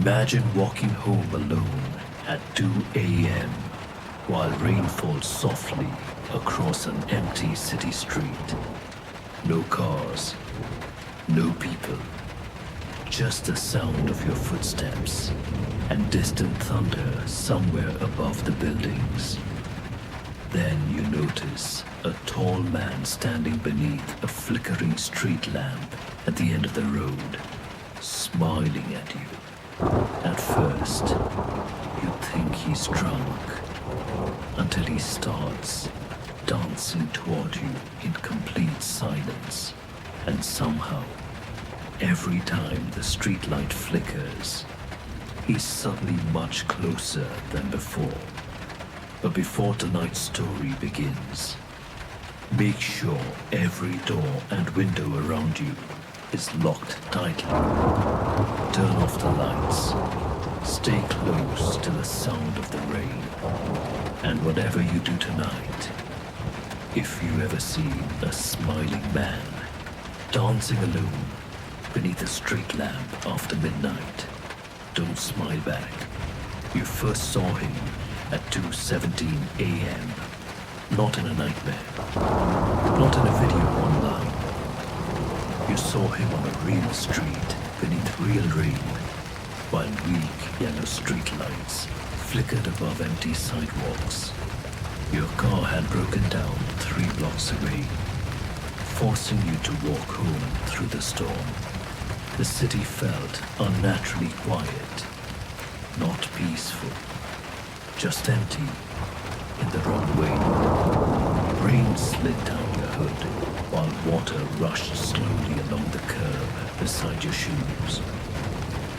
Imagine walking home alone at 2 a.m. while rain falls softly across an empty city street. No cars, no people, just the sound of your footsteps and distant thunder somewhere above the buildings. Then you notice a tall man standing beneath a flickering street lamp at the end of the road, smiling at you. At first, you think he's drunk, until he starts dancing toward you in complete silence, and somehow, every time the streetlight flickers, he's suddenly much closer than before. But before tonight's story begins, make sure every door and window around you is locked tightly. Turn off the lights. Stay close to the sound of the rain. And whatever you do tonight, if you ever see a smiling man dancing alone beneath a street lamp after midnight, don't smile back. You first saw him at 2:17 a.m. Not in a nightmare. Not in a video online. You saw him on a real street beneath real rain, while weak yellow streetlights flickered above empty sidewalks. Your car had broken down 3 blocks away, forcing you to walk home through the storm. The city felt unnaturally quiet, not peaceful, just empty in the wrong way. Rain slid down your hood while water rushed slowly along the curb beside your shoes.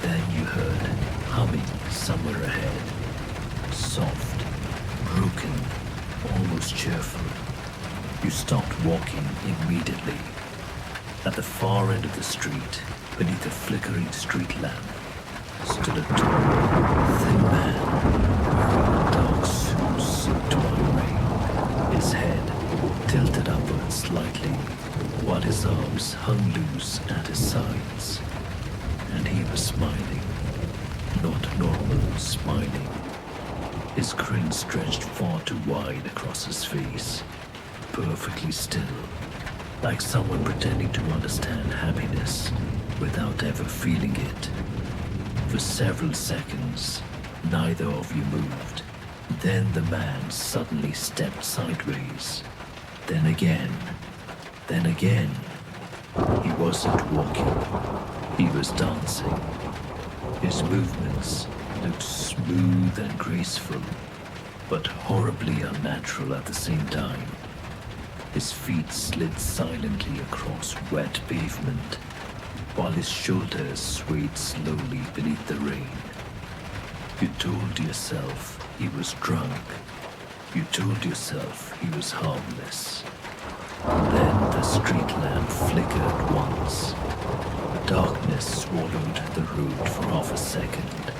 Then you heard humming somewhere ahead, soft, broken, almost cheerful. You stopped walking immediately. At the far end of the street, beneath a flickering street lamp, stood a tall, thin man wearing a dark suit soaked by rain. His head tilted upward slightly, while his arms hung loose at his sides. And he was smiling, not normal smiling. His grin stretched far too wide across his face, perfectly still, like someone pretending to understand happiness without ever feeling it. For several seconds, neither of you moved. Then the man suddenly stepped sideways. Then again. He wasn't walking. He was dancing. His movements looked smooth and graceful, but horribly unnatural at the same time. His feet slid silently across wet pavement, while his shoulders swayed slowly beneath the rain. You told yourself he was drunk. You told yourself he was harmless. Then the street lamp flickered once. Darkness swallowed the road for half a second,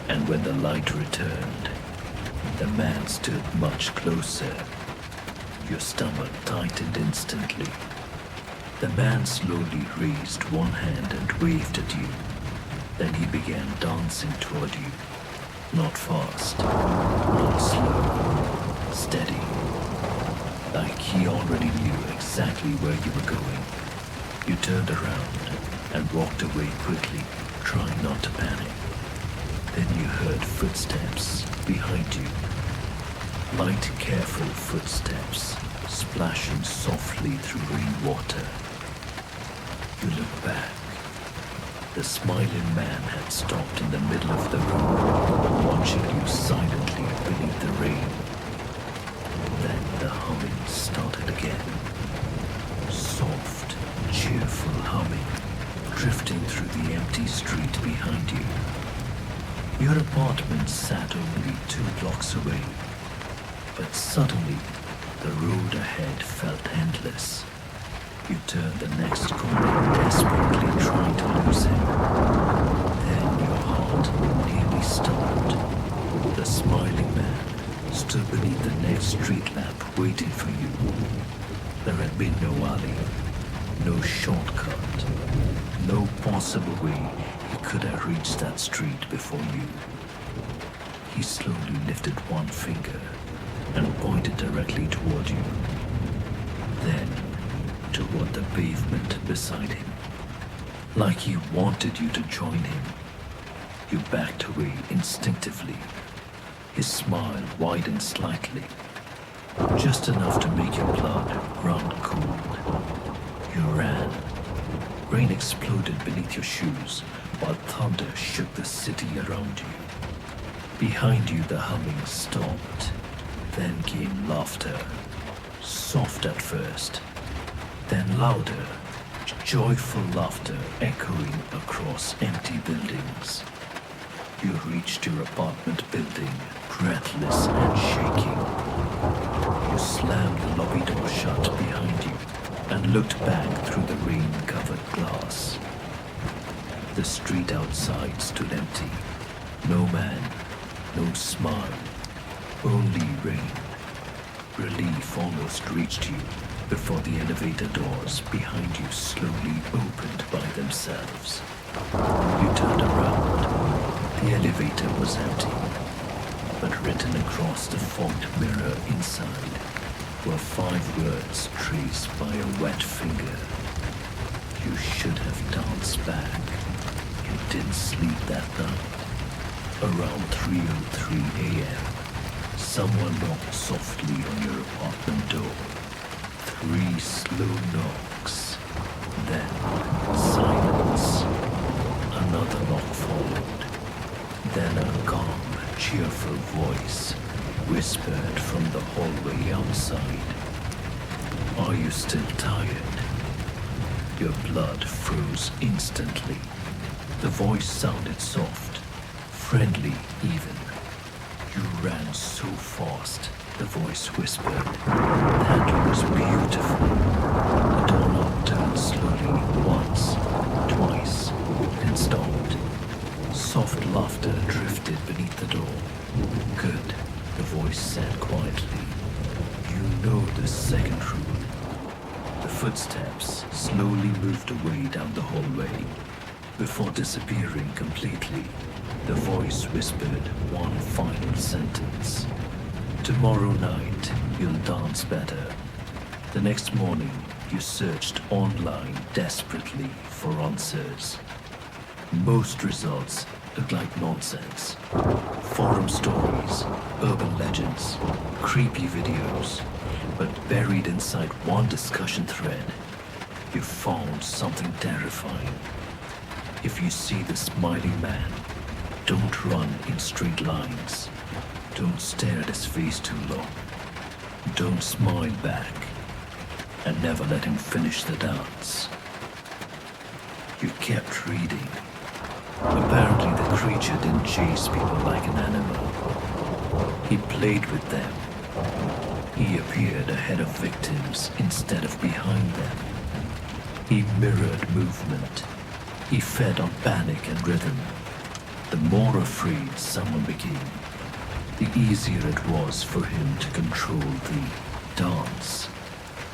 and when the light returned, the man stood much closer. Your stomach tightened instantly. The man slowly raised one hand and waved at you. Then he began dancing toward you. Not fast, not slow, steady. Like he already knew exactly where you were going. You turned around and walked away quickly, trying not to panic. Then you heard footsteps behind you. Light, careful footsteps splashing softly through rainwater. You look back. The smiling man had stopped in the middle of the road, watching you silently beneath the rain. Then the humming started again. Soft, cheerful humming, drifting through the empty street behind you. Your apartment sat only 2 blocks away, but suddenly the road ahead felt endless. You turned the next corner, desperately trying to lose him. Then your heart nearly stopped. The smiling man stood beneath the next street lamp waiting for you. There had been no alley, No shortcut. No possible way he could have reached that street before you. He slowly lifted one finger and pointed directly toward you. Then toward the pavement beside him. Like he wanted you to join him. You backed away instinctively. His smile widened slightly, just enough to make your blood run cold. You ran. Rain exploded beneath your shoes while thunder shook the city around you. Behind you the humming stopped. Then came laughter. Soft at first, then louder, joyful laughter echoing across empty buildings. You reached your apartment building, breathless and shaking. You slammed the lobby door shut behind you and looked back through the rain-covered glass. The street outside stood empty. No man, no smile, only rain. Relief almost reached you before the elevator doors behind you slowly opened by themselves. You turned around. The elevator was empty, but written across the fogged mirror inside were 5 words traced by a wet finger. You should have danced back. You didn't sleep that night. Around 3:03 a.m., someone knocked softly on your apartment door. 3 slow knocks. Then silence. Another knock followed. Then a calm, cheerful voice whispered from the hallway outside. Are you still tired? Your blood froze instantly. The voice sounded soft, friendly even. You ran so fast, the voice whispered. That was beautiful. The doorknob turned slowly once, twice, then stopped. Soft laughter drifted beneath the door. Good, the voice said quietly. You know the second rule. The footsteps slowly moved away down the hallway. Before disappearing completely, the voice whispered one final sentence. Tomorrow night, you'll dance better. The next morning, you searched online desperately for answers. Most results looked like nonsense. Forum stories, urban legends, creepy videos. But buried inside one discussion thread, you found something terrifying. If you see the smiling man, don't run in straight lines. Don't stare at his face too long. Don't smile back. And never let him finish the dance. You kept reading. Apparently the creature didn't chase people like an animal. He played with them. He appeared ahead of victims instead of behind them. He mirrored movement. He fed on panic and rhythm. The more afraid someone became, the easier it was for him to control the dance.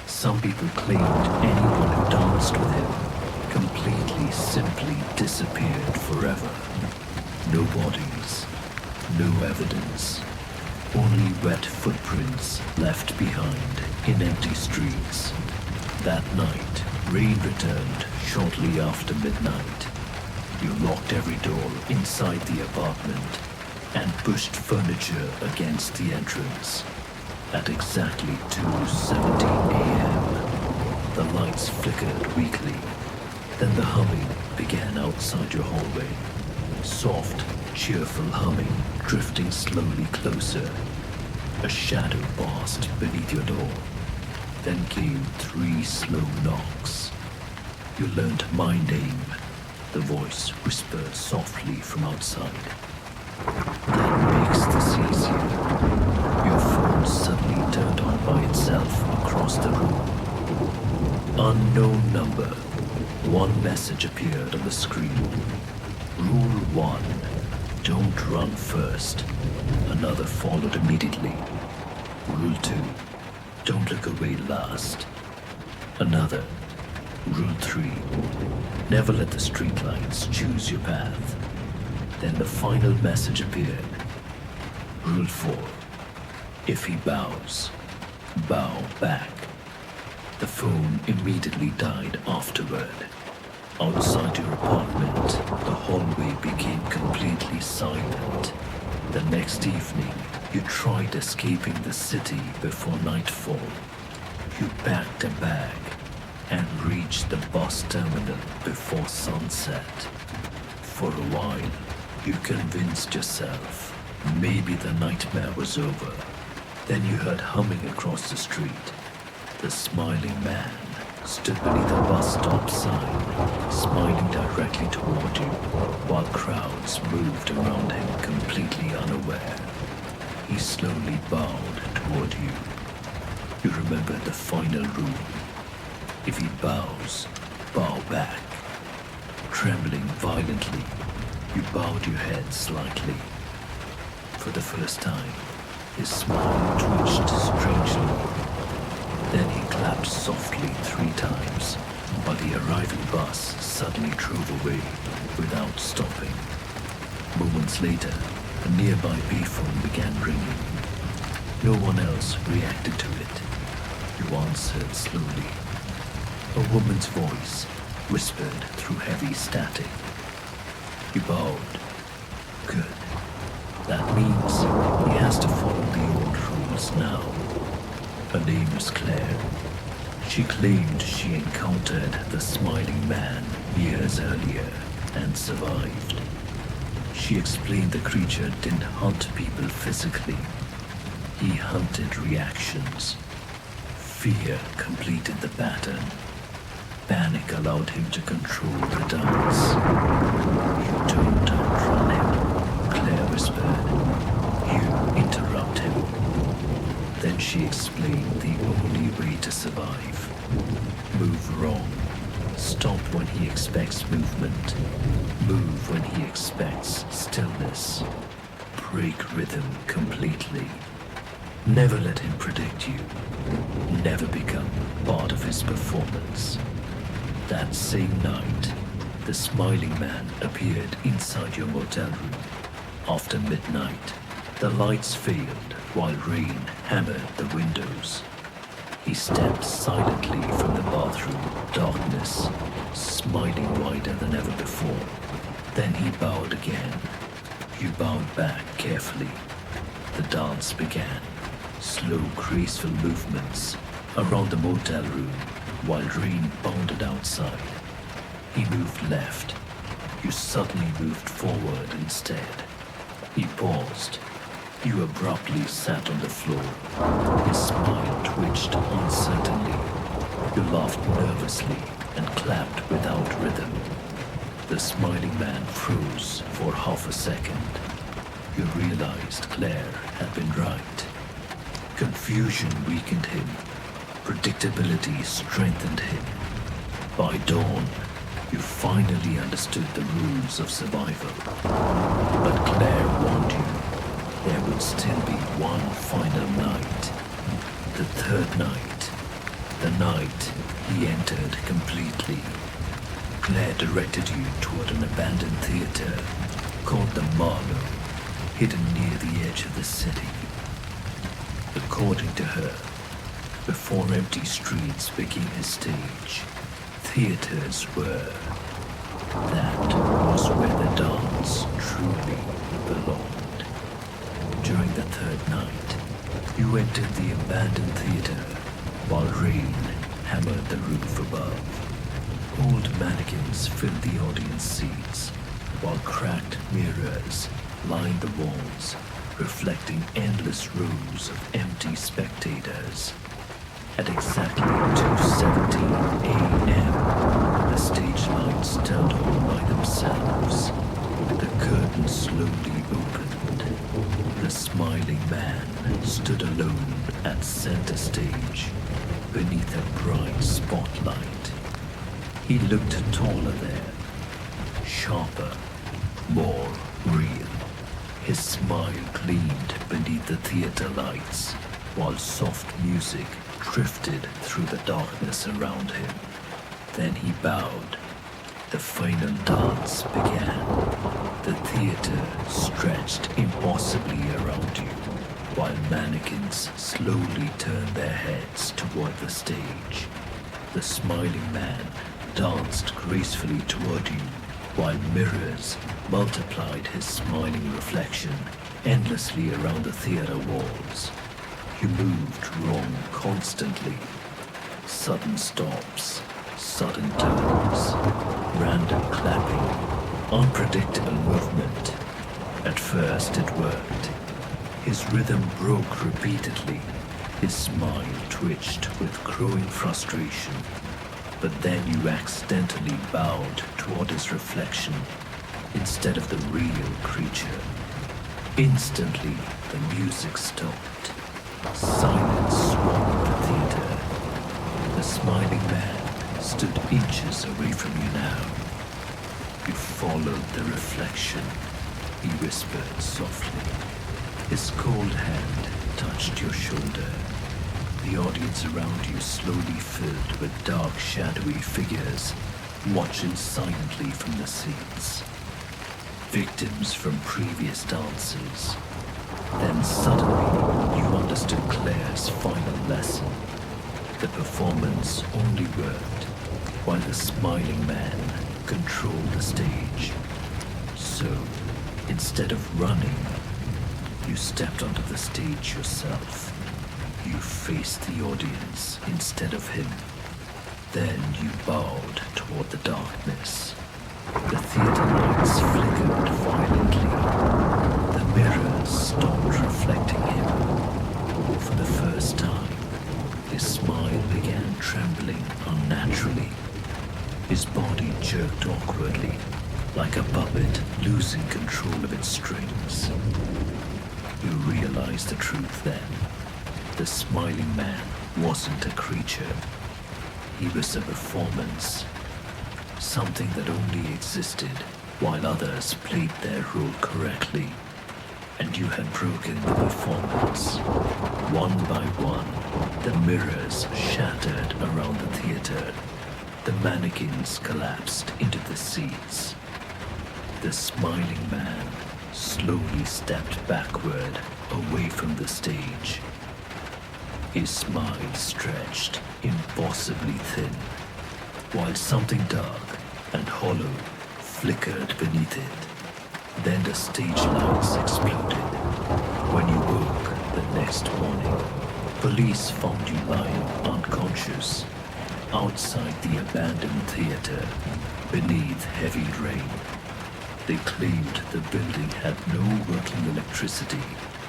Some people claimed anyone who danced with him completely, simply disappeared forever. No bodies, no evidence, only wet footprints left behind in empty streets. That night, rain returned shortly after midnight. You locked every door inside the apartment and pushed furniture against the entrance. At exactly 2:17 a.m., the lights flickered weakly. Then the humming began outside your hallway. Soft, cheerful humming, drifting slowly closer. A shadow passed beneath your door. Then came 3 slow knocks. You learned mind aim. The voice whispered softly from outside. That makes this easier. Your phone suddenly turned on by itself across the room. Unknown number. One message appeared on the screen. Rule 1. Don't run first. Another followed immediately. Rule 2. Don't look away last. Another. Rule 3. Never let the streetlights choose your path. Then the final message appeared. Rule 4. If he bows, bow back. The phone immediately died afterward. Outside your apartment, the hallway became completely silent. The next evening, you tried escaping the city before nightfall. You packed a bag and reached the bus terminal before sunset. For a while, you convinced yourself maybe the nightmare was over. Then you heard humming across the street. The smiling man stood beneath a bus stop sign, smiling directly toward you, while crowds moved around him completely unaware. He slowly bowed toward you. You remembered the final rule. If he bows, bow back. Trembling violently, you bowed your head slightly. For the first time, his smile twitched strangely. Then he clapped softly 3 times, while the arriving bus suddenly drove away without stopping. Moments later, a nearby payphone began ringing. No one else reacted to it. You answered slowly. A woman's voice whispered through heavy static. You bowed. Good. That means he has to follow the old rules now. Her name was Claire. She claimed she encountered the smiling man years earlier and survived. She explained the creature didn't hunt people physically. He hunted reactions. Fear completed the pattern. Panic allowed him to control the dance. You don't outrun him, Claire whispered. You interrupt him. Then she explained the only way to survive. Move wrong. Stop when he expects movement. Move when he expects stillness. Break rhythm completely. Never let him predict you. Never become part of his performance. That same night, the smiling man appeared inside your motel room. After midnight, the lights failed while rain hammered the windows. He stepped silently from the bathroom, darkness, smiling wider than ever before. Then he bowed again. You bowed back carefully. The dance began. Slow, graceful movements around the motel room while rain pounded outside. He moved left. You suddenly moved forward instead. He paused. You abruptly sat on the floor. His smile twitched uncertainly. You laughed nervously and clapped without rhythm. The smiling man froze for half a second. You realized Claire had been right. Confusion weakened him. Predictability strengthened him. By dawn, you finally understood the rules of survival. But Claire warned you. There would still be one final night. The third night. The night he entered completely. Claire directed you toward an abandoned theater called the Marlowe, hidden near the edge of the city. According to her, before empty streets became a stage, theaters were. That was where the dance truly belonged. During the third night, you entered the abandoned theater while rain hammered the roof above. Old mannequins filled the audience seats, while cracked mirrors lined the walls, reflecting endless rows of empty spectators. At exactly 2:17 a.m., the stage lights turned on by themselves. The curtain slowly opened. The smiling man stood alone at center stage, beneath a bright spotlight. He looked taller there, sharper, more real. His smile gleamed beneath the theater lights, while soft music drifted through the darkness around him. Then he bowed. The final dance began. The theater stretched impossibly around you, while mannequins slowly turned their heads toward the stage. The smiling man danced gracefully toward you, while mirrors multiplied his smiling reflection endlessly around the theater walls. You moved wrong constantly. Sudden stops, sudden turns, random clapping, unpredictable movement. At first it worked. His rhythm broke repeatedly. His smile twitched with growing frustration. But then you accidentally bowed toward his reflection instead of the real creature. Instantly, the music stopped. Silence swamped the theater. The smiling man stood inches away from you now. You followed the reflection, he whispered softly. His cold hand touched your shoulder. The audience around you slowly filled with dark, shadowy figures, watching silently from the seats. Victims from previous dances. Then suddenly, you understood Claire's final lesson. The performance only worked while the smiling man controlled the stage. So, instead of running, you stepped onto the stage yourself. You faced the audience instead of him. Then you bowed toward the darkness. The theater lights flickered violently. The mirrors stopped reflecting him. For the first time, his smile began trembling unnaturally. His body jerked awkwardly, like a puppet losing control of its strings. You realized the truth then. The smiling man wasn't a creature. He was a performance. Something that only existed while others played their role correctly. And you had broken the performance. One by one, the mirrors shattered around the theater. The mannequins collapsed into the seats. The smiling man slowly stepped backward, away from the stage. His smile stretched impossibly thin, while something dark and hollow flickered beneath it. Then the stage lights exploded. When you woke the next morning, police found you lying unconscious outside the abandoned theater beneath heavy rain. They claimed the building had no working electricity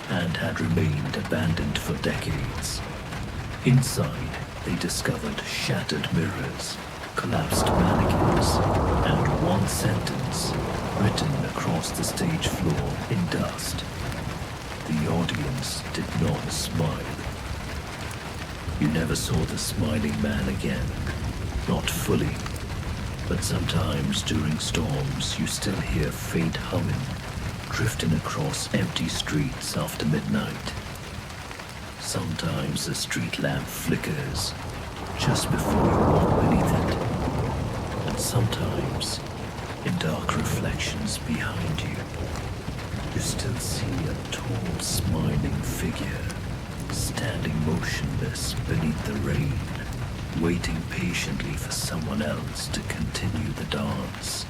and had remained abandoned for decades. Inside, they discovered shattered mirrors, collapsed mannequins, and one sentence written across the stage floor in dust. The audience did not smile. You never saw the smiling man again, not fully, but sometimes during storms you still hear faint humming drifting across empty streets after midnight. Sometimes a street lamp flickers just before you walk beneath it, and sometimes, in dark reflections behind you, you still see a tall, smiling figure standing motionless beneath the rain, waiting patiently for someone else to continue the dance.